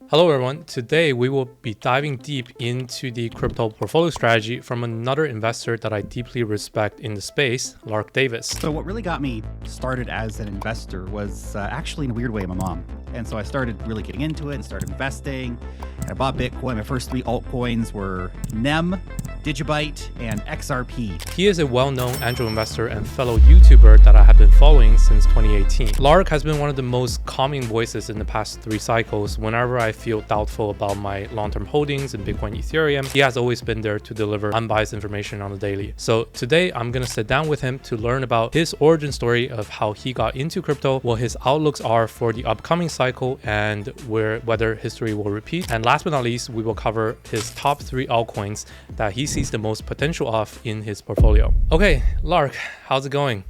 Hello everyone, today we will be diving deep into the crypto portfolio strategy from another investor that I deeply respect in the space, Lark Davis. So what really got me started as an investor was actually in a weird way my mom. And so I started really getting into it and started investing. And I bought Bitcoin. My first three altcoins were NEM, Digibyte, and XRP. He is a well-known angel investor and fellow YouTuber that I have been following since 2018. Lark has been one of the most calming voices in the past 3 cycles. Whenever I feel doubtful about my long-term holdings in Bitcoin, Ethereum, he has always been there to deliver unbiased information on the daily. So today I'm gonna sit down with him to learn about his origin story of how he got into crypto, what his outlooks are for the upcoming cycle, and whether history will repeat. And last but not least, we will cover his top 3 altcoins that he sees the most potential of in his portfolio. Okay, Lark, how's it going?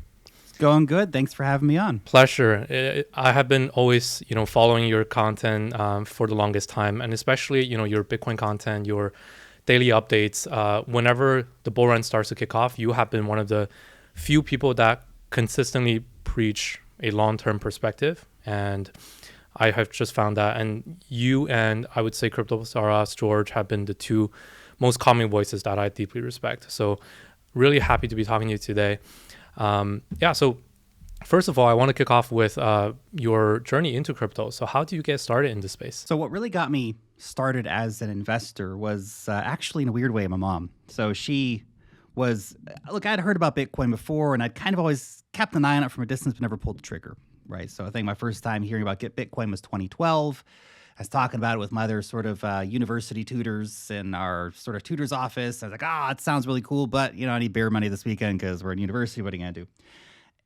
Going good. Thanks for having me on. Pleasure. I have been always, following your content for the longest time, and especially, your Bitcoin content, your daily updates. Whenever the bull run starts to kick off, you have been one of the few people that consistently preach a long-term perspective, and I have just found that. And you and I would say Crypto Saras, George, have been the 2 most calming voices that I deeply respect. So really happy to be talking to you today. So first of all, I want to kick off with your journey into crypto. So how do you get started in this space? So what really got me started as an investor was actually in a weird way my mom. So she was, I'd heard about Bitcoin before, and I'd kind of always kept an eye on it from a distance, but never pulled the trigger, right? So I think my first time hearing about Bitcoin was 2012. I was talking about it with my other sort of university tutors in our sort of tutor's office. I was like, it sounds really cool, but, I need beer money this weekend because we're in university. What are you going to do?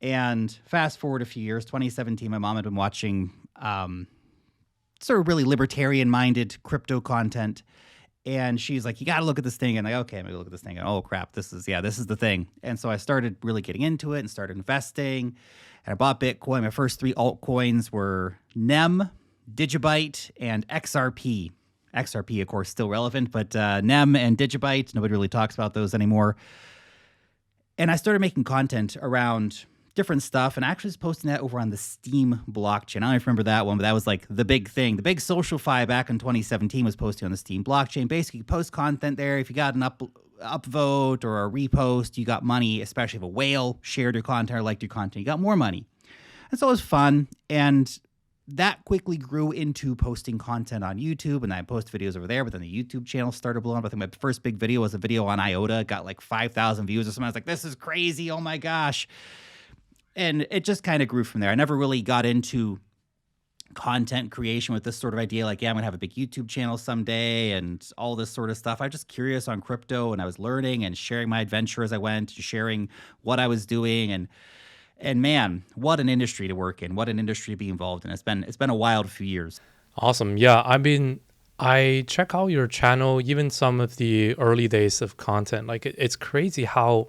And fast forward a few years, 2017, my mom had been watching sort of really libertarian-minded crypto content. And she's like, you got to look at this thing. And I'm like, okay, maybe look at this thing. And oh, crap, this is the thing. And so I started really getting into it and started investing. And I bought Bitcoin. My first 3 altcoins were NEM, Digibyte, and XRP. XRP, of course, still relevant, but NEM and Digibyte, nobody really talks about those anymore. And I started making content around different stuff, and actually was posting that over on the Steam blockchain. I don't even remember that one, but that was like the big thing. The big social fi back in 2017 was posting on the Steam blockchain. Basically, you post content there. If you got an upvote or a repost, you got money, especially if a whale shared your content or liked your content, you got more money. And so it was fun, and that quickly grew into posting content on YouTube, and I post videos over there, but then the YouTube channel started blowing up. I think my first big video was a video on IOTA, got like 5,000 views or something. I was like, this is crazy, oh my gosh. And it just kind of grew from there. I never really got into content creation with this sort of idea, like, I'm going to have a big YouTube channel someday and all this sort of stuff. I was just curious on crypto, and I was learning and sharing my adventure as I went, sharing what I was doing, and man, what an industry to work in, what an industry to be involved in. It's been a wild few years. Awesome. Yeah, I mean, I check out your channel, even some of the early days of content. Like it's crazy how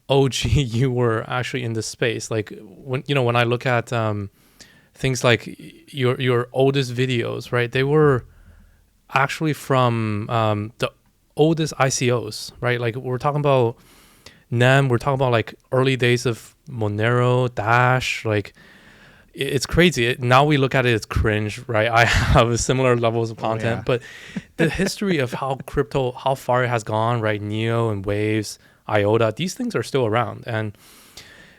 OG you were actually in this space. Like when I look at things like your oldest videos, right? They were actually from the oldest ICOs, right? Like we're talking about NEM, we're talking about like early days of Monero, Dash, like it's crazy. Now we look at it as cringe, right? I have similar levels of content, but the history of how far it has gone, right? Neo and Waves, IOTA, these things are still around, and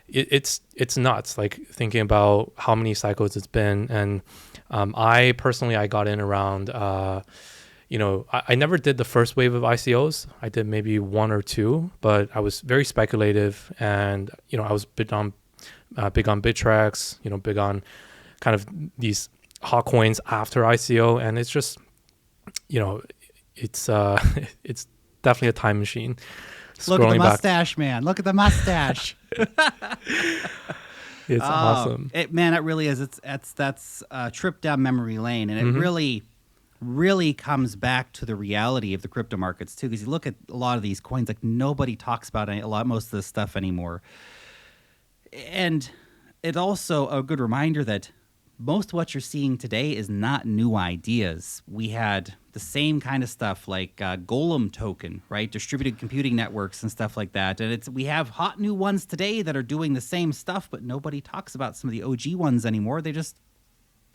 it's nuts. Like thinking about how many cycles it's been, and I personally got in around. I never did the first wave of ICOs. I did maybe 1 or 2, but I was very speculative, and I was big on Bittrex, big on kind of these hot coins after ICO, and it's just, it's it's definitely a time machine. Look at the mustache, man. Look at the mustache. It's awesome. It really is. That's a trip down memory lane, and it really comes back to the reality of the crypto markets too, because you look at a lot of these coins, like nobody talks about most of this stuff anymore. And it's also a good reminder that most of what you're seeing today is not new ideas. We had the same kind of stuff like Golem token, right? Distributed computing networks and stuff like that. And we have hot new ones today that are doing the same stuff, but nobody talks about some of the OG ones anymore. They just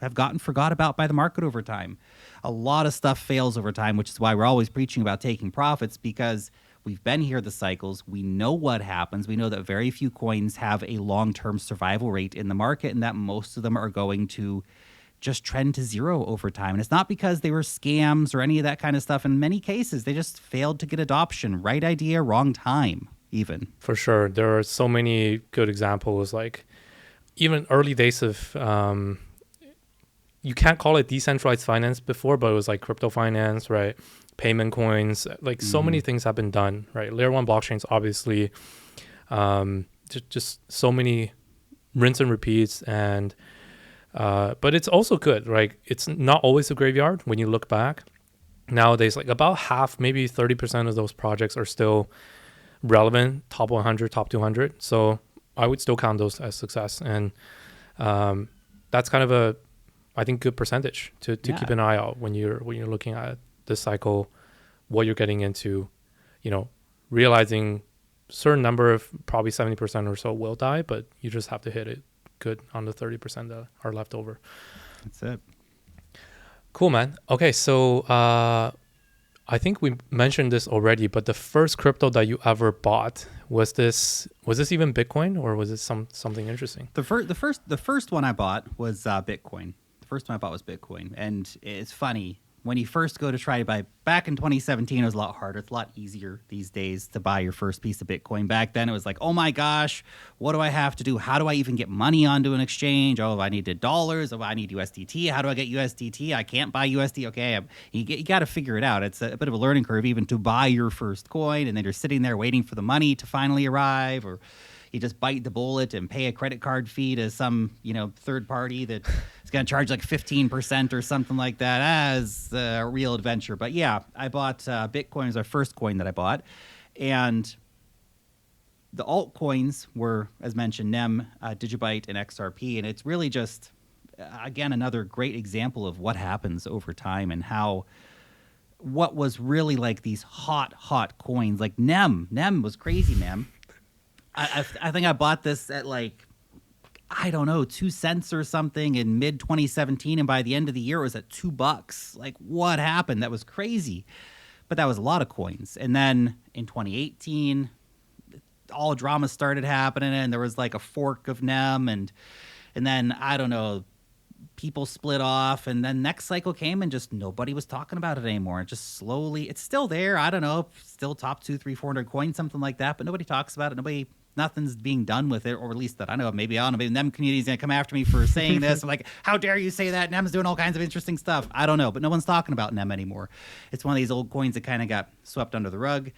have gotten forgot about by the market over time. A lot of stuff fails over time, which is why we're always preaching about taking profits, because we've been here the cycles. We know what happens. We know that very few coins have a long-term survival rate in the market, and that most of them are going to just trend to zero over time. And it's not because they were scams or any of that kind of stuff. In many cases, they just failed to get adoption. Right idea, wrong time, even. For sure. There are so many good examples, like even early days of, you can't call it decentralized finance before, but it was like crypto finance, right? Payment coins, like so many things have been done, right? Layer 1 blockchains, obviously, just so many rinse and repeats. And but it's also good, right? It's not always a graveyard when you look back. Nowadays, like about half, maybe 30% of those projects are still relevant, top 100, top 200. So I would still count those as success. And that's kind of a, I think, good percentage to keep an eye out when you're looking at this cycle, what you're getting into, realizing certain number of probably 70% or so will die, but you just have to hit it good on the 30% that are left over. That's it. Cool, man. Okay, so I think we mentioned this already, but the first crypto that you ever bought, was this even Bitcoin, or was it something interesting? The first one I bought was Bitcoin. The first one I bought was Bitcoin, and it's funny. When you first go to try to buy, back in 2017, it was a lot harder. It's a lot easier these days to buy your first piece of Bitcoin. Back then, it was like, oh my gosh, what do I have to do? How do I even get money onto an exchange? Oh, I need dollars. Oh, I need USDT. How do I get USDT? I can't buy USD. Okay, you got to figure it out. It's a bit of a learning curve even to buy your first coin, and then you're sitting there waiting for the money to finally arrive, or you just bite the bullet and pay a credit card fee to some, third party that is going to charge like 15% or something like that as a real adventure. But yeah, I bought Bitcoin as our first coin that I bought. And the altcoins were, as mentioned, NEM, Digibyte, and XRP. And it's really just, again, another great example of what happens over time and how what was really like these hot coins, like NEM. NEM was crazy, man. I think I bought this at like, I don't know, 2 cents or something in mid 2017. And by the end of the year, it was at $2. Like, what happened? That was crazy. But that was a lot of coins. And then in 2018, all drama started happening, and there was like a fork of NEM. And then, I don't know, people split off. And then next cycle came, and just nobody was talking about it anymore. It just slowly, it's still there. I don't know, still top 200, 300, 400 coins, something like that. But nobody talks about it. Nothing's being done with it, or at least that I know of. Maybe NEM community's going to come after me for saying this. I'm like, how dare you say that? NEM's doing all kinds of interesting stuff. I don't know, but no one's talking about NEM anymore. It's one of these old coins that kind of got swept under the rug.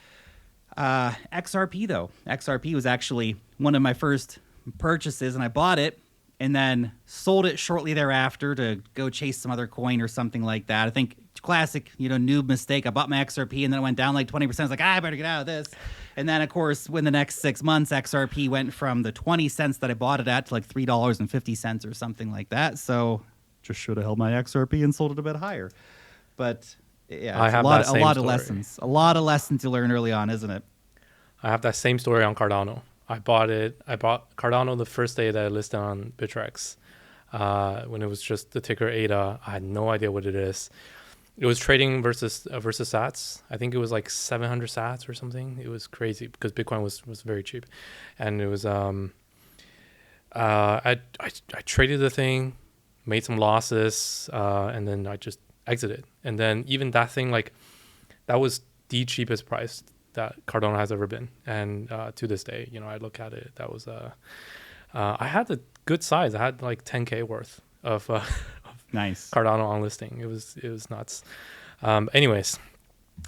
XRP, though. XRP was actually one of my first purchases, and I bought it and then sold it shortly thereafter to go chase some other coin or something like that. I think classic, noob mistake. I bought my XRP, and then it went down like 20%. I was like, I better get out of this. And then, of course, in the next 6 months, XRP went from the 20 cents that I bought it at to like $3.50 or something like that. So just should have held my XRP and sold it a bit higher. But yeah, it's a lot of lessons. A lot of lessons to learn early on, isn't it? I have that same story on Cardano. I bought Cardano the first day that I listed on Bittrex, when it was just the ticker ADA. I had no idea what it is. It was trading versus sats. I think it was like 700 sats or something. It was crazy because Bitcoin was very cheap, and it was I traded the thing, made some losses, and then I just exited. And then even that thing, like, that was the cheapest price that Cardano has ever been. And to this day, I look at it, that was I had a good size. I had like 10K worth of nice Cardano on listing. It was nuts. Anyways,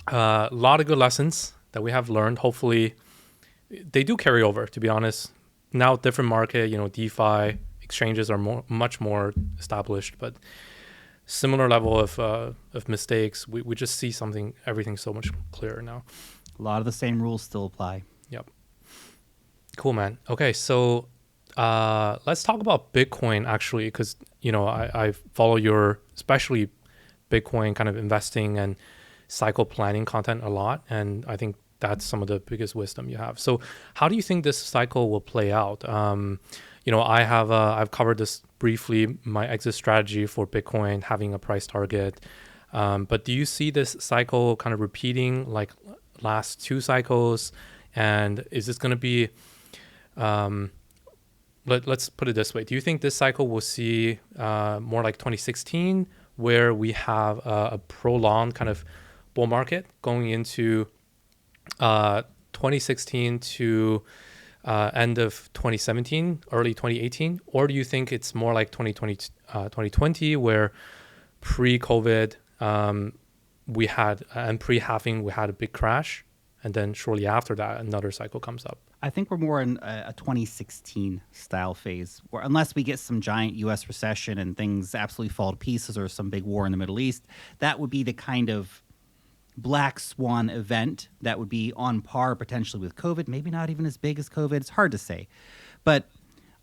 a lot of good lessons that we have learned. Hopefully they do carry over, to be honest. Now different market, DeFi exchanges are much more established, but similar level of mistakes. We just see everything so much clearer now. A lot of the same rules still apply. Yep. Cool, man. Okay, so let's talk about Bitcoin, actually, because I follow your, especially Bitcoin kind of investing and cycle planning content a lot, and I think that's some of the biggest wisdom you have. So how do you think this cycle will play out? I've covered this briefly, my exit strategy for Bitcoin, having a price target. But do you see this cycle kind of repeating like last two cycles? And is this going to be, let's put it this way. Do you think this cycle will see more like 2016, where we have a prolonged kind of bull market going into 2016 to end of 2017, early 2018? Or do you think it's more like 2020, where pre-COVID we had, and pre-halving, we had a big crash, and then shortly after that, another cycle comes up? I think we're more in a 2016 style phase, where unless we get some giant U.S. recession and things absolutely fall to pieces, or some big war in the Middle East, that would be the kind of black swan event that would be on par potentially with COVID. Maybe not even as big as COVID. It's hard to say. But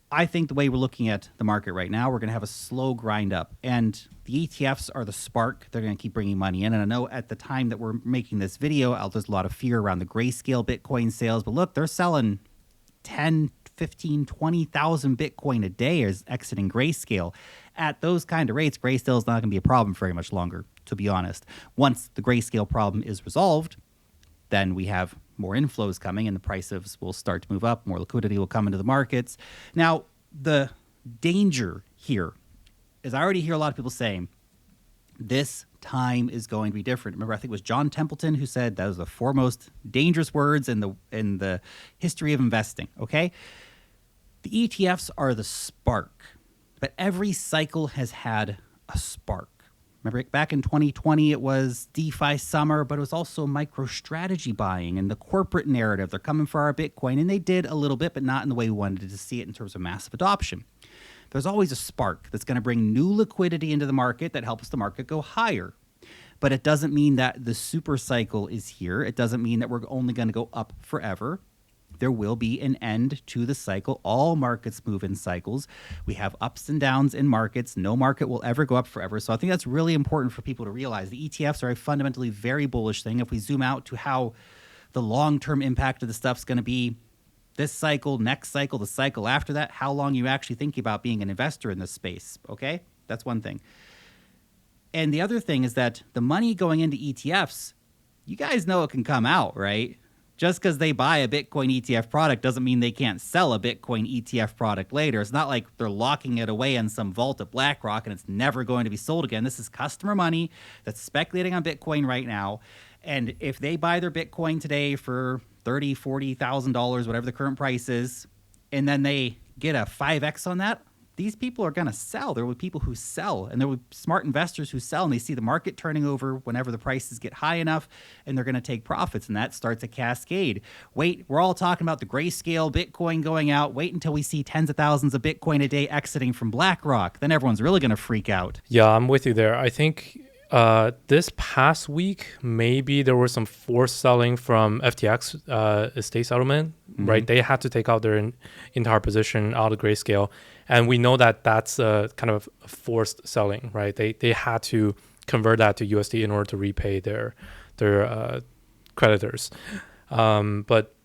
I think the way we're looking at the market right now, we're going to have a slow grind up. And the ETFs are the spark. They're going to keep bringing money in. And I know at the time that we're making this video, there's a lot of fear around the grayscale Bitcoin sales. But look, they're selling 10, 15, 20,000 Bitcoin a day is exiting grayscale. At those kind of rates, grayscale is not going to be a problem for very much longer, to be honest. Once the grayscale problem is resolved, then we have more inflows coming and the prices will start to move up. More liquidity will come into the markets. Now, the danger here is I already hear a lot of people saying this time is going to be different. Remember, I think it was John Templeton who said that was the foremost dangerous words in the history of investing, okay? The ETFs are the spark, but every cycle has had a spark. Remember, back in 2020, it was DeFi summer, but it was also MicroStrategy buying and the corporate narrative. They're coming for our Bitcoin, and they did a little bit, but not in the way we wanted to see it in terms of massive adoption. There's always a spark that's going to bring new liquidity into the market that helps the market go higher. But it doesn't mean that the super cycle is here. It doesn't mean that we're only going to go up forever. There will be an end to the cycle. All markets move in cycles. We have ups and downs in markets. No market will ever go up forever. So I think that's really important for people to realize. The ETFs are a fundamentally very bullish thing. If we zoom out to how the long-term impact of the stuff's going to be this cycle, next cycle, the cycle after that, how long you actually thinking about being an investor in this space, okay? That's one thing. And the other thing is that the money going into ETFs, you guys know it can come out, right? Just because they buy a Bitcoin ETF product doesn't mean they can't sell a Bitcoin ETF product later. It's not like they're locking it away in some vault at BlackRock and it's never going to be sold again. This is customer money that's speculating on Bitcoin right now. And if they buy their Bitcoin today for $30,000, $40,000, whatever the current price is, and then they get a 5X on that, these people are going to sell. There will be people who sell, and there will be smart investors who sell, and they see the market turning over whenever the prices get high enough, and they're going to take profits, and that starts a cascade. Wait, we're all talking about the grayscale Bitcoin going out. Wait until we see tens of thousands of Bitcoin a day exiting from BlackRock. Then everyone's really going to freak out. Yeah, I'm with you there. I think this past week, maybe there was some forced selling from FTX estate settlement, right? They had to take out their entire position out of grayscale. And we know that that's kind of forced selling, right? They had to convert that to USD in order to repay their creditors. But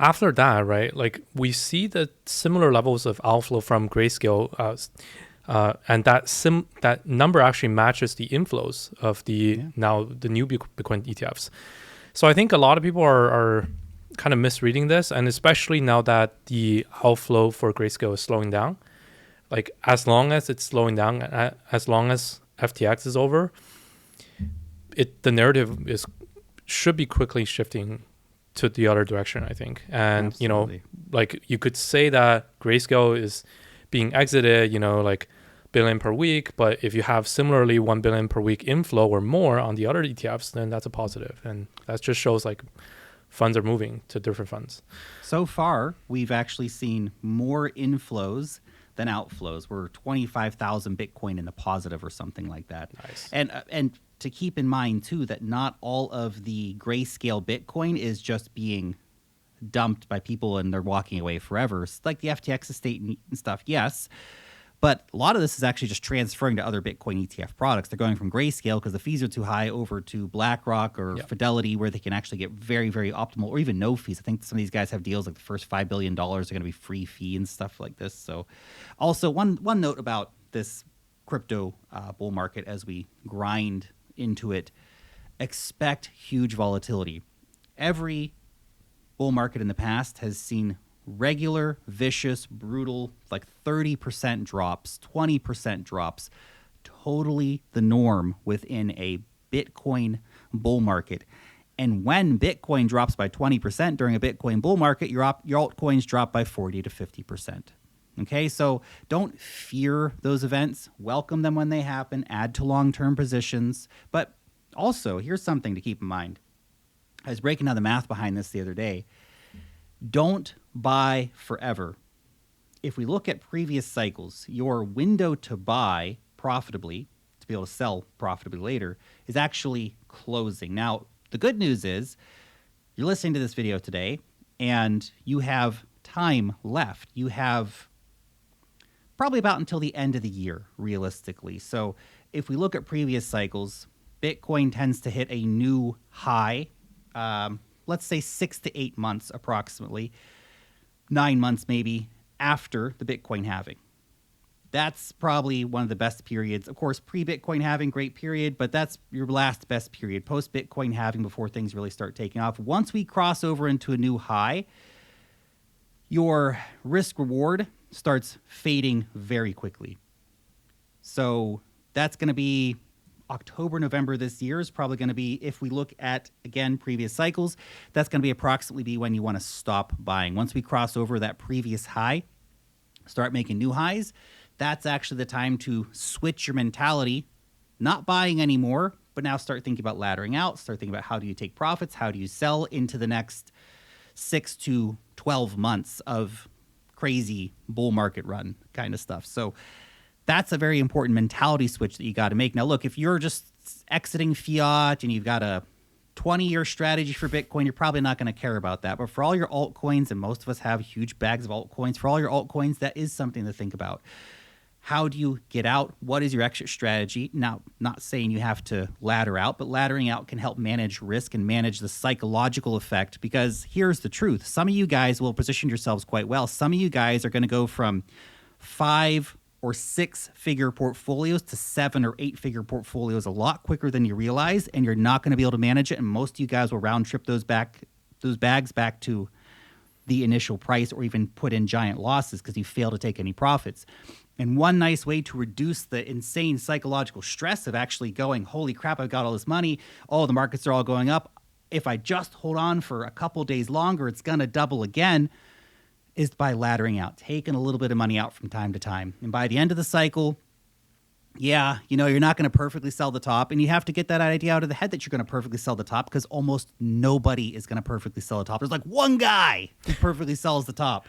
after that, right, like we see the similar levels of outflow from grayscale, and that number actually matches the inflows of now the new Bitcoin ETFs. So I think a lot of people are kind of misreading this, and especially now that the outflow for grayscale is slowing down. Like as long as it's slowing down, as long as FTX is over, the narrative should be quickly shifting to the other direction, I think. And Absolutely. Like you could say that grayscale is being exited, like billion per week, but if you have similarly 1 billion per week inflow or more on the other ETFs, then that's a positive, and that just shows like funds are moving to different funds. So far, we've actually seen more inflows than outflows. We're 25,000 Bitcoin in the positive or something like that. Nice. And to keep in mind too that not all of the grayscale Bitcoin is just being dumped by people and they're walking away forever. It's like the FTX estate and stuff, yes. But a lot of this is actually just transferring to other Bitcoin ETF products. They're going from Grayscale because the fees are too high over to BlackRock or Fidelity, where they can actually get very, very optimal or even no fees. I think some of these guys have deals like the first $5 billion are going to be free fee and stuff like this. So also one note about this crypto bull market as we grind into it, expect huge volatility. Every bull market in the past has seen regular, vicious, brutal, like 30% drops, 20% drops, totally the norm within a Bitcoin bull market. And when Bitcoin drops by 20% during a Bitcoin bull market, your altcoins drop by 40 to 50%. Okay, so don't fear those events. Welcome them when they happen. Add to long-term positions. But also, here's something to keep in mind. I was breaking down the math behind this the other day. Don't buy forever. If we look at previous cycles, your window to buy profitably, to be able to sell profitably later, is actually closing. Now, the good news is you're listening to this video today and you have time left. You have probably about until the end of the year, realistically. So if we look at previous cycles, Bitcoin tends to hit a new high, let's say 6 to 8 months approximately, 9 months maybe, after the Bitcoin halving. That's probably one of the best periods. Of course, pre-Bitcoin halving, great period, but that's your last best period. Post-Bitcoin halving, before things really start taking off. Once we cross over into a new high, your risk reward starts fading very quickly. So that's going to be October, November this year is probably going to be, if we look at, again, previous cycles, that's going to be approximately when you want to stop buying. Once we cross over that previous high, start making new highs, that's actually the time to switch your mentality, not buying anymore, but now start thinking about laddering out, start thinking about how do you take profits, how do you sell into the next 6 to 12 months of crazy bull market run kind of stuff. So that's a very important mentality switch that you got to make. Now, look, if you're just exiting fiat and you've got a 20-year strategy for Bitcoin, you're probably not going to care about that. But for all your altcoins, and most of us have huge bags of altcoins, for all your altcoins, that is something to think about. How do you get out? What is your exit strategy? Now, not saying you have to ladder out, but laddering out can help manage risk and manage the psychological effect, because here's the truth. Some of you guys will position yourselves quite well. Some of you guys are going to go from 5 or 6-figure portfolios to 7 or 8-figure portfolios a lot quicker than you realize, and you're not going to be able to manage it. And most of you guys will round trip those bags back to the initial price, or even put in giant losses because you fail to take any profits. And one nice way to reduce the insane psychological stress of actually going, holy crap, I've got all this money, oh, the markets are all going up, if I just hold on for a couple days longer, it's going to double again, is by laddering out, taking a little bit of money out from time to time. And by the end of the cycle, yeah, you're not going to perfectly sell the top, and you have to get that idea out of the head that you're going to perfectly sell the top, because almost nobody is going to perfectly sell the top. There's like one guy who perfectly sells the top.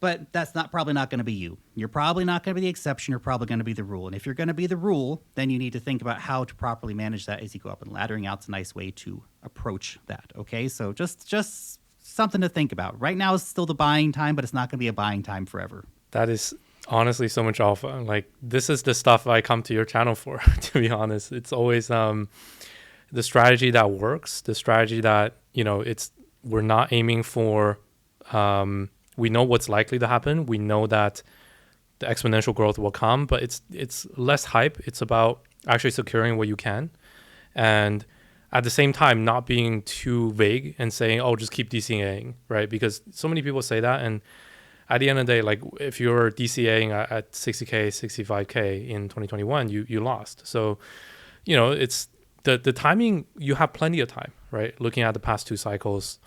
But that's probably not going to be you. You're probably not going to be the exception. You're probably going to be the rule. And if you're going to be the rule, then you need to think about how to properly manage that as you go up. And laddering out's a nice way to approach that. Okay, so just something to think about. Right now is still the buying time, but it's not going to be a buying time forever. That is honestly so much alpha. Like, this is the stuff I come to your channel for, to be honest. It's always the strategy that works, the strategy that, we're not aiming for. We know what's likely to happen. We know that the exponential growth will come, but it's less hype. It's about actually securing what you can, and at the same time not being too vague and saying, oh, just keep DCAing, right? Because so many people say that, and at the end of the day, like, if you're DCAing at 60K, 65K in 2021, you lost. So, it's the timing. You have plenty of time, right? Looking at the past 2 cycles.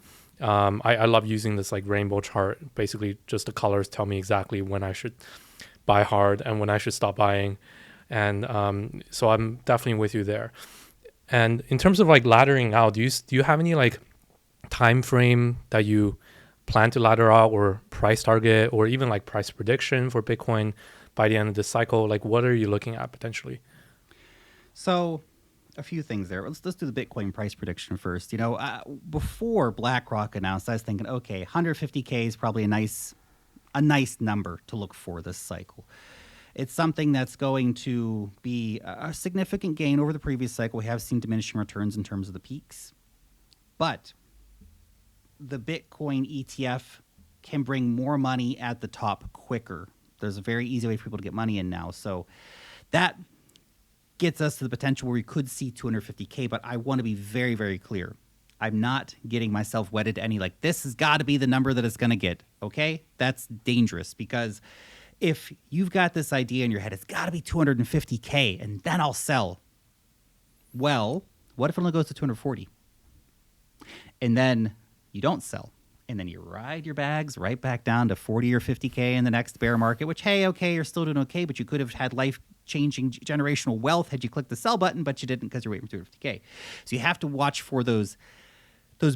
I love using this like rainbow chart. Basically, just the colors tell me exactly when I should buy hard and when I should stop buying. And so I'm definitely with you there. And in terms of like laddering out, do you have any like time frame that you plan to ladder out, or price target, or even like price prediction for Bitcoin by the end of this cycle? Like, what are you looking at potentially? So a few things there. Let's do the Bitcoin price prediction first. Before BlackRock announced, I was thinking, okay, 150K is probably a nice number to look for this cycle. It's something that's going to be a significant gain over the previous cycle. We have seen diminishing returns in terms of the peaks. But the Bitcoin ETF can bring more money at the top quicker. There's a very easy way for people to get money in now. So that gets us to the potential where we could see 250K, but I want to be very, very clear. I'm not getting myself wedded to any, like, this has got to be the number that it's going to get, okay? That's dangerous, because if you've got this idea in your head, it's got to be 250K and then I'll sell. Well, what if it only goes to 240? And then you don't sell. And then you ride your bags right back down to 40 or 50K in the next bear market, which, hey, okay, you're still doing okay, but you could have had life-changing generational wealth had you clicked the sell button, but you didn't because you're waiting for 250K. So you have to watch for those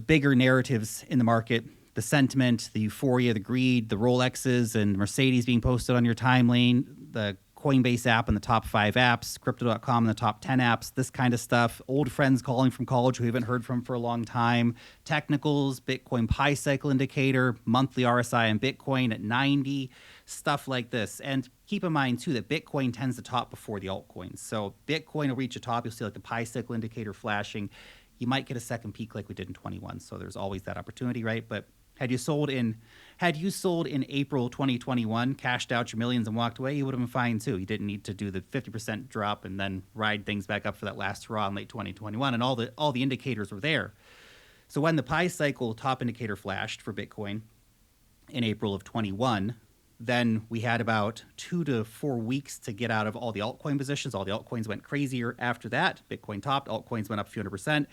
bigger narratives in the market, the sentiment, the euphoria, the greed, the Rolexes and Mercedes being posted on your time lane, the Coinbase app in the top 5 apps, Crypto.com in the top 10 apps, this kind of stuff. Old friends calling from college who we haven't heard from for a long time. Technicals, Bitcoin Pi Cycle Indicator, monthly RSI on Bitcoin at 90, stuff like this. And keep in mind, too, that Bitcoin tends to top before the altcoins. So Bitcoin will reach a top. You'll see like the Pi Cycle Indicator flashing. You might get a second peak like we did in 21. So there's always that opportunity, right? But had you sold in April 2021, cashed out your millions and walked away, you would have been fine too. You didn't need to do the 50% drop and then ride things back up for that last hurrah in late 2021, and all the indicators were there. So when the Pi Cycle top indicator flashed for Bitcoin in April of 21, then we had about 2 to 4 weeks to get out of all the altcoin positions. All the altcoins went crazier after that. Bitcoin topped, altcoins went up a few hundred %.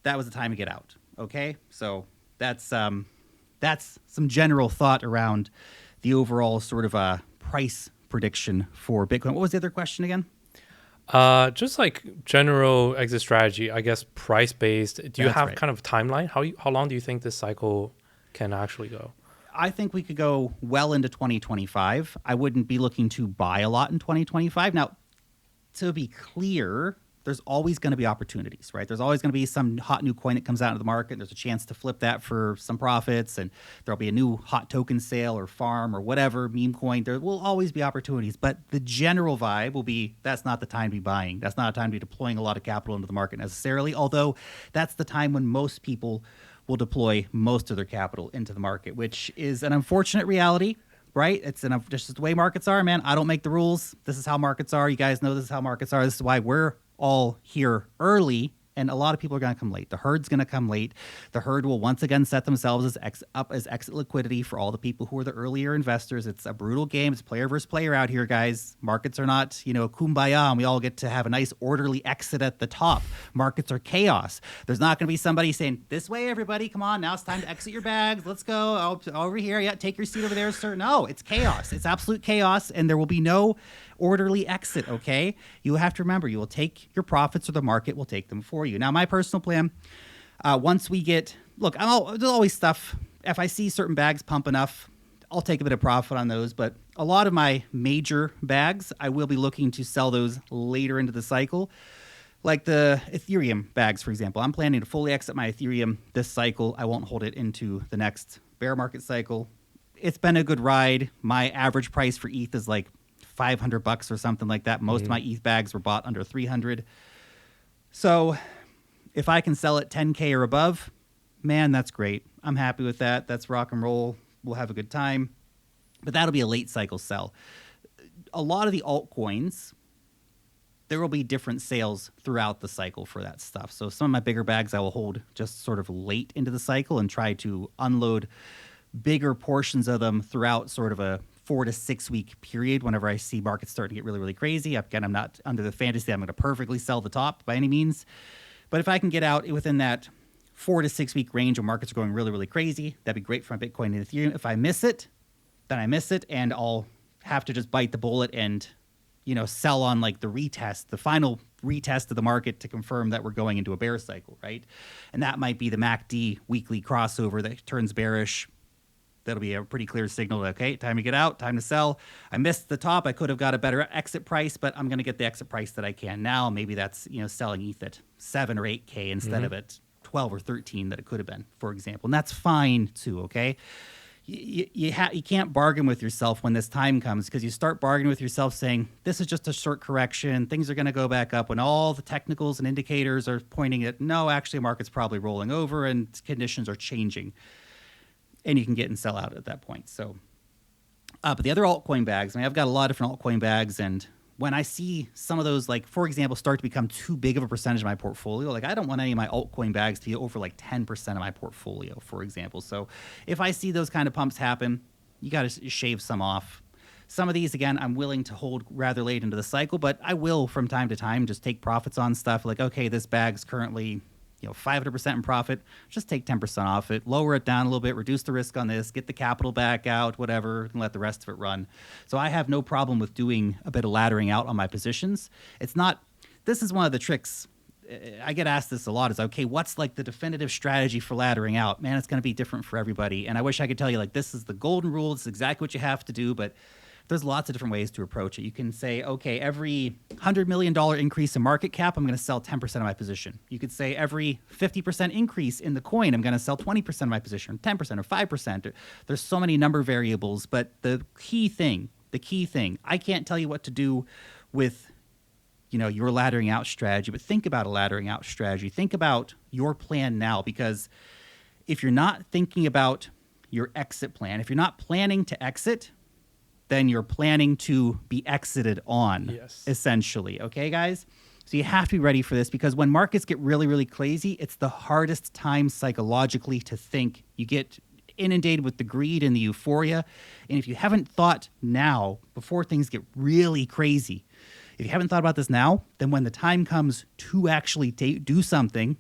That was the time to get out. Okay, so that's some general thought around the overall sort of price prediction for Bitcoin. What was the other question again? Just like general exit strategy, I guess price based. Do you have kind of timeline? How long do you think this cycle can actually go? I think we could go well into 2025. I wouldn't be looking to buy a lot in 2025. Now, to be clear, there's always going to be opportunities, right? There's always going to be some hot new coin that comes out into the market. There's a chance to flip that for some profits, and there'll be a new hot token sale or farm or whatever, meme coin. There will always be opportunities, but the general vibe will be that's not the time to be buying. That's not a time to be deploying a lot of capital into the market necessarily, although that's the time when most people will deploy most of their capital into the market, which is an unfortunate reality, right? It's just the way markets are, man. I don't make the rules. This is how markets are. You guys know this is how markets are. This is why we're all here early, and a lot of people are going to come late. The herd's going to come late. The herd will once again set themselves up as exit liquidity for all the people who are the earlier investors. It's a brutal game. It's player versus player out here, guys. Markets are not, kumbaya, and we all get to have a nice orderly exit at the top. Markets are chaos. There's not going to be somebody saying, this way, everybody, come on, now it's time to exit your bags. Let's go over here. Yeah, take your seat over there, sir. No, it's chaos. It's absolute chaos, and there will be no orderly exit, okay? You have to remember, you will take your profits or the market will take them for you. Now, my personal plan, once we get, there's always stuff. If I see certain bags pump enough, I'll take a bit of profit on those. But a lot of my major bags, I will be looking to sell those later into the cycle. Like the Ethereum bags, for example. I'm planning to fully exit my Ethereum this cycle. I won't hold it into the next bear market cycle. It's been a good ride. My average price for ETH is like $500 or something like that. Most of my ETH bags were bought under 300. So if I can sell it 10K or above, man, that's great. I'm happy with that. That's rock and roll. We'll have a good time. But that'll be a late cycle sell. A lot of the altcoins, there will be different sales throughout the cycle for that stuff. So some of my bigger bags I will hold just sort of late into the cycle and try to unload bigger portions of them throughout sort of a 4 to 6 week period whenever I see markets starting to get really, really crazy. Again, I'm not under the fantasy that I'm going to perfectly sell the top by any means. But if I can get out within that 4 to 6 week range where markets are going really, really crazy, that'd be great for my Bitcoin and Ethereum. If I miss it, then I miss it, and I'll have to just bite the bullet and, sell on like the retest, the final retest of the market to confirm that we're going into a bear cycle, right? And that might be the MACD weekly crossover that turns bearish. That'll be a pretty clear signal. Okay, time to get out, time to sell. I missed the top. I could have got a better exit price, but I'm going to get the exit price that I can now. Maybe that's, selling ETH at 7 or 8K instead of at 12 or 13 that it could have been, for example. And that's fine too, okay? you can't bargain with yourself when this time comes, because you start bargaining with yourself saying this is just a short correction, things are going to go back up, when all the technicals and indicators are pointing at no, actually the market's probably rolling over and conditions are changing, and you can get and sell out at that point. So but the other altcoin bags, I mean, I've got a lot of different altcoin bags, and when I see some of those, like, for example, start to become too big of a percentage of my portfolio, like, I don't want any of my altcoin bags to be over like 10% of my portfolio, for example. So if I see those kind of pumps happen, you got to shave some off. Some of these, again, I'm willing to hold rather late into the cycle, but I will from time to time just take profits on stuff like, okay, this bag's currently 500% in profit, just take 10% off it, lower it down a little bit, reduce the risk on this, get the capital back out, whatever, and let the rest of it run. So I have no problem with doing a bit of laddering out on my positions. This is one of the tricks. I get asked this a lot, is, okay, what's like the definitive strategy for laddering out? Man, it's going to be different for everybody. And I wish I could tell you, like, this is the golden rule, this is exactly what you have to do, but there's lots of different ways to approach it. You can say, okay, every $100 million increase in market cap, I'm going to sell 10% of my position. You could say every 50% increase in the coin, I'm going to sell 20% of my position, 10% or 5%. There's so many number variables, but the key thing, I can't tell you what to do with your laddering out strategy, but think about a laddering out strategy. Think about your plan now, because if you're not thinking about your exit plan, if you're not planning to exit, then you're planning to be exited on, yes, essentially. Okay, guys? So you have to be ready for this, because when markets get really, really crazy, it's the hardest time psychologically to think. You get inundated with the greed and the euphoria. And if you haven't thought now, before things get really crazy, if you haven't thought about this now, then when the time comes to actually do something,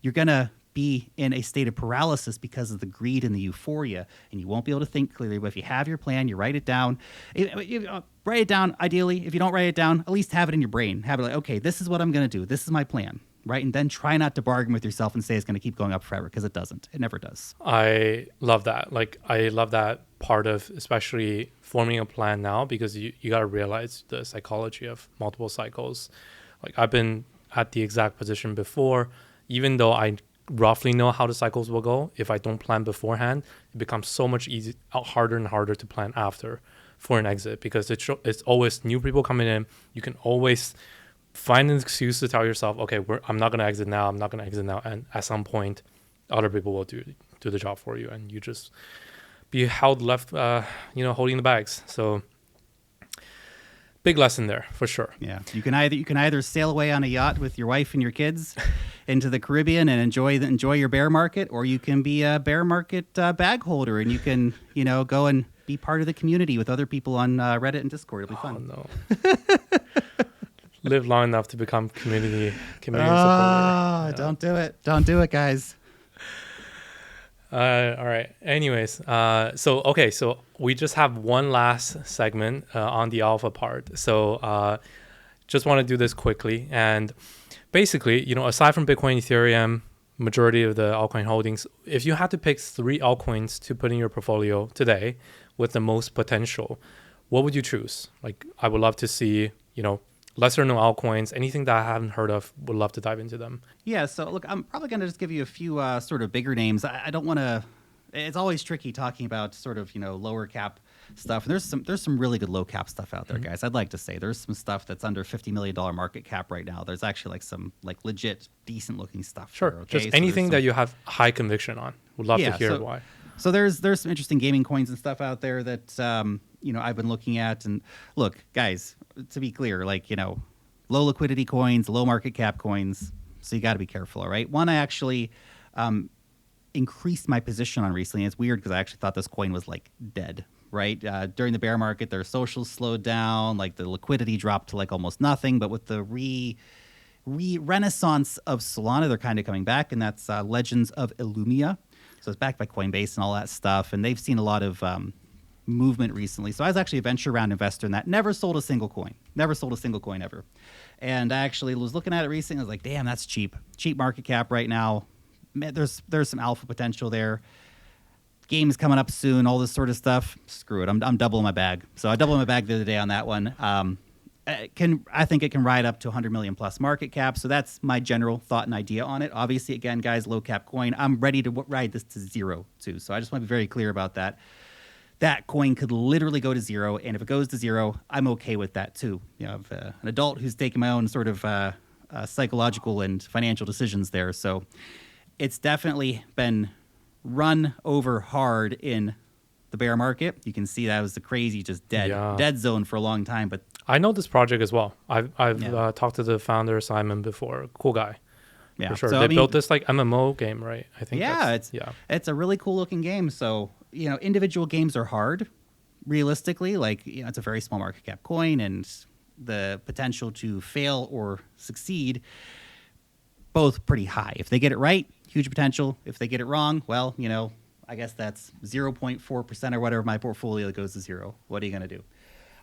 you're going to be in a state of paralysis because of the greed and the euphoria, and you won't be able to think clearly. But if you have your plan, you write it down. Write it down, ideally. If you don't write it down, at least have it in your brain. Have it like, okay, this is what I'm going to do. This is my plan, right? And then try not to bargain with yourself and say it's going to keep going up forever, because it doesn't. It never does. I love that. Like, I love that part of especially forming a plan now, because you got to realize the psychology of multiple cycles. Like, I've been at the exact position before, even though I roughly know how the cycles will go. If I don't plan beforehand, it becomes so much harder and harder to plan after for an exit, because it's always new people coming in. You can always find an excuse to tell yourself, okay, I'm not going to exit now. And at some point, other people will do the job for you, and you just be held left, holding the bags. So big lesson there for sure. Yeah, you can either sail away on a yacht with your wife and your kids into the Caribbean and enjoy your bear market, or you can be a bear market bag holder, and you can go and be part of the community with other people on Reddit and Discord. It'll be fun. Oh no. Live long enough to become community supporter. Don't do it, guys. All right. Anyways, so we just have one last segment on the alpha part. So just want to do this quickly. And basically, aside from Bitcoin, Ethereum, majority of the altcoin holdings, if you had to pick 3 altcoins to put in your portfolio today with the most potential, what would you choose? Like, I would love to see, lesser known altcoins, anything that I haven't heard of, would love to dive into them. Yeah, so look, I'm probably going to just give you a few sort of bigger names. I don't want to, it's always tricky talking about sort of, lower cap stuff. And there's some really good low cap stuff out there, guys. I'd like to say there's some stuff that's under $50 million market cap right now. There's actually like some like legit decent looking stuff. Sure, there, okay? Just anything that you have high conviction on. Would love to hear why. So there's some interesting gaming coins and stuff out there that, I've been looking at. And look, guys, to be clear, like, low liquidity coins, low market cap coins. So you got to be careful, all right? One I actually increased my position on recently. And it's weird because I actually thought this coin was like dead, right? During the bear market, their socials slowed down. Like the liquidity dropped to like almost nothing. But with the renaissance of Solana, they're kind of coming back. And that's Legends of Illumia. So it's backed by Coinbase and all that stuff. And they've seen a lot of movement recently. So I was actually a venture round investor in that. Never sold a single coin ever. And I actually was looking at it recently. I was like, damn, that's cheap market cap right now. Man, there's some alpha potential there. Game's coming up soon, all this sort of stuff. Screw it. I'm doubling my bag. So I doubled my bag the other day on that one. I think it can ride up to 100 million plus market cap. So that's my general thought and idea on it. Obviously, again, guys, low cap coin. I'm ready to ride this to zero too. So I just want to be very clear about that. That coin could literally go to zero, and if it goes to zero, I'm okay with that too. You know, I'm an adult who's taking my own sort of psychological and financial decisions there. So it's definitely been run over hard in the bear market. You can see that was the crazy, just dead zone for a long time. But I know this project as well. I've talked to the founder Simon before. Cool guy. Yeah, for sure. So, they built this like MMO game, right? I think. Yeah, it's a really cool looking game. So individual games are hard. Realistically, like it's a very small market cap coin, and the potential to fail or succeed both pretty high. If they get it right, huge potential. If they get it wrong, well, I guess that's 0.4% or whatever my portfolio that goes to zero. What are you going to do?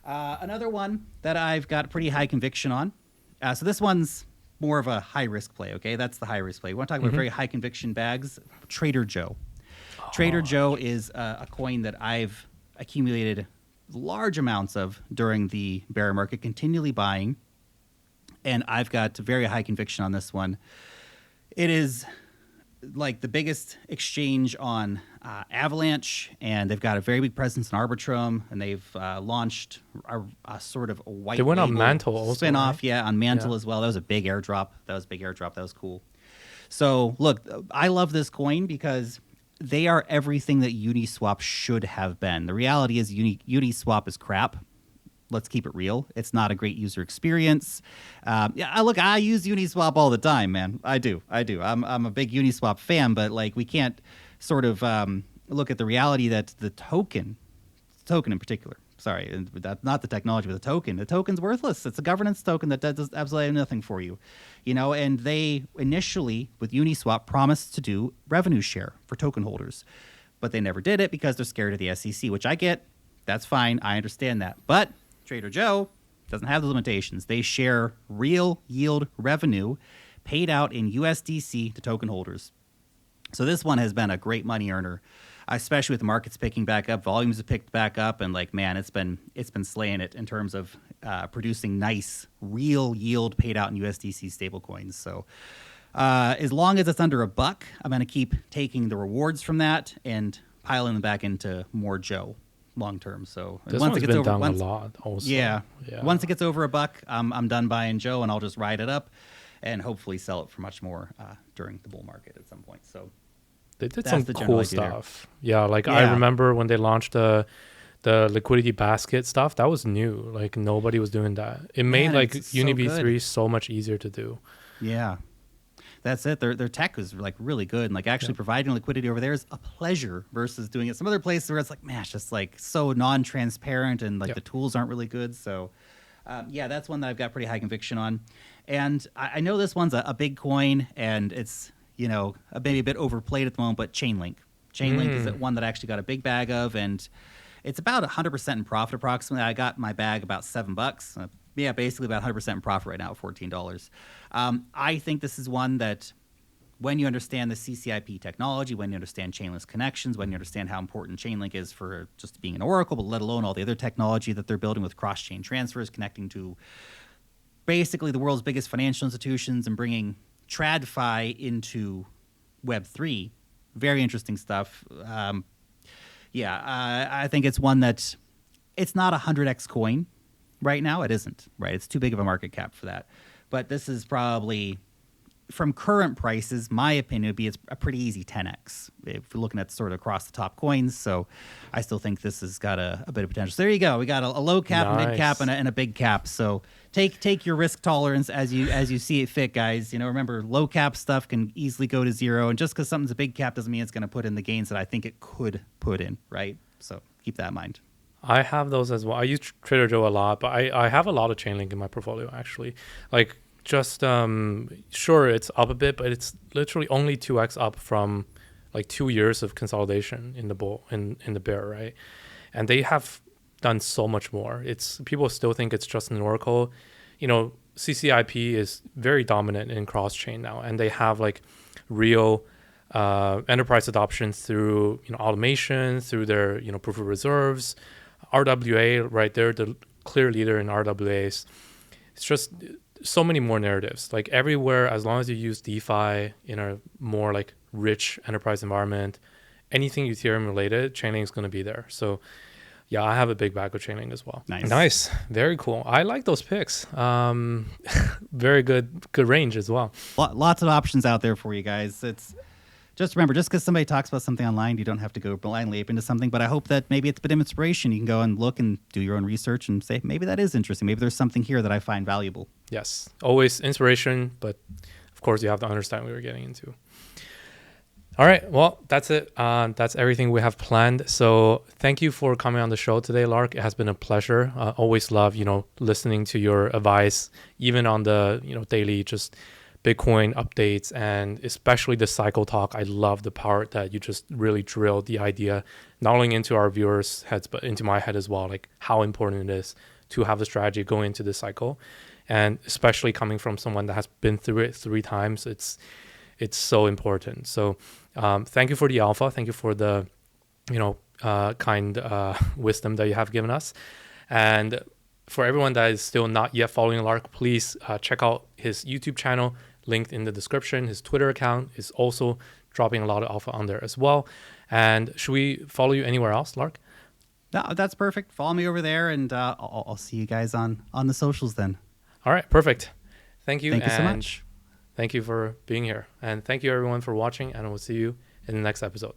Another one that I've got pretty high conviction on. So this one's more of a high risk play. Okay, that's the high risk play. We want to talk about very high conviction bags. Trader Joe. Trader Joe is a coin that I've accumulated large amounts of during the bear market, continually buying, and I've got very high conviction on this one. It is like the biggest exchange on Avalanche, and they've got a very big presence in Arbitrum, and they've launched a sort of a white They went on label Mantle also, spinoff, right? on Mantle as well. That was a big airdrop. That was cool. So look, I love this coin because they are everything that Uniswap should have been. The reality is Uniswap is crap. Let's keep it real. It's not a great user experience. I use Uniswap all the time, man. I do. I'm a big Uniswap fan, but like we can't sort of look at the reality that the token in particular. Sorry, that's not the technology, but the token. The token's worthless. It's a governance token that does absolutely nothing for you, And they initially, with Uniswap, promised to do revenue share for token holders, but they never did it because they're scared of the SEC, which I get. That's fine. I understand that. But Trader Joe doesn't have the limitations. They share real yield revenue paid out in USDC to token holders. So this one has been a great money earner, especially with the markets picking back up. Volumes have picked back up, and it's been slaying it in terms of producing nice real yield paid out in USDC stablecoins. So as long as it's under $1, I'm going to keep taking the rewards from that and piling them back into more Joe long term. So this once it gets over down a lot also. Yeah. Once it gets over $1, I'm done buying Joe, and I'll just ride it up and hopefully sell it for much more during the bull market at some point. So they did some cool stuff. I remember when they launched the liquidity basket stuff. That was new. Like nobody was doing that. It made UniV3 so much easier to do. Yeah. That's it. Their tech is like really good, and like actually providing liquidity over there is a pleasure versus doing it some other places where it's like, man, it's just like so non-transparent, and like the tools aren't really good. So, that's one that I've got pretty high conviction on, and I know this one's a big coin, and it's maybe a bit overplayed at the moment, but Chainlink is the one that I actually got a big bag of, and it's about 100% in profit approximately. I got my bag about $7. Basically about 100% in profit right now at $14. I think this is one that when you understand the CCIP technology, when you understand chainless connections, when you understand how important Chainlink is for just being an oracle, but let alone all the other technology that they're building with cross-chain transfers, connecting to basically the world's biggest financial institutions and bringing TradFi into Web3. Very interesting stuff. I think it's one that it's not a 100x coin. Right now, it isn't, right? It's too big of a market cap for that. But this is probably, from current prices, my opinion would be it's a pretty easy 10x if we're looking at sort of across the top coins. So I still think this has got a bit of potential. So there you go. We got a low cap, a mid cap, and a big cap. So take your risk tolerance as you see it fit, guys. Remember, low cap stuff can easily go to zero. And just because something's a big cap doesn't mean it's going to put in the gains that I think it could put in, right? So keep that in mind. I have those as well. I use Trader Joe a lot, but I have a lot of Chainlink in my portfolio actually. Like just sure it's up a bit, but it's literally only 2x up from like 2 years of consolidation in the bull in the bear, right? And they have done so much more. People still think it's just an oracle. CCIP is very dominant in cross chain now, and they have like real enterprise adoption through automation, through their proof of reserves. RWA, right? They're the clear leader in RWAs. it's just so many more narratives. Like everywhere, as long as you use DeFi in a more like rich enterprise environment, anything Ethereum related, Chainlink is going to be there. So yeah, I have a big bag of Chainlink as well. Nice. Very cool. I like those picks. Very good range as well. Lots of options out there for you guys. It's just remember, just because somebody talks about something online, you don't have to go blindly ape into something. But I hope that maybe it's a bit of inspiration. You can go and look and do your own research and say, maybe that is interesting. Maybe there's something here that I find valuable. Yes, always inspiration, but of course you have to understand what you're getting into. All right, well, that's it. That's everything we have planned. So thank you for coming on the show today, Lark. It has been a pleasure. Always love, listening to your advice, even on the, daily just Bitcoin updates, and especially the cycle talk. I love the part that you just really drilled the idea, not only into our viewers' heads, but into my head as well, like how important it is to have a strategy going into the cycle. And especially coming from someone that has been through it 3 times, it's so important. So thank you for the alpha. Thank you for the, kind wisdom that you have given us. And for everyone that is still not yet following Lark, please check out his YouTube channel, linked in the description. His Twitter account is also dropping a lot of alpha on there as well. And should we follow you anywhere else, Lark? No, that's perfect. Follow me over there, and I'll see you guys on the socials then. All right, perfect. Thank you. Thank you so much. Thank you for being here. And thank you, everyone, for watching. And we'll see you in the next episode.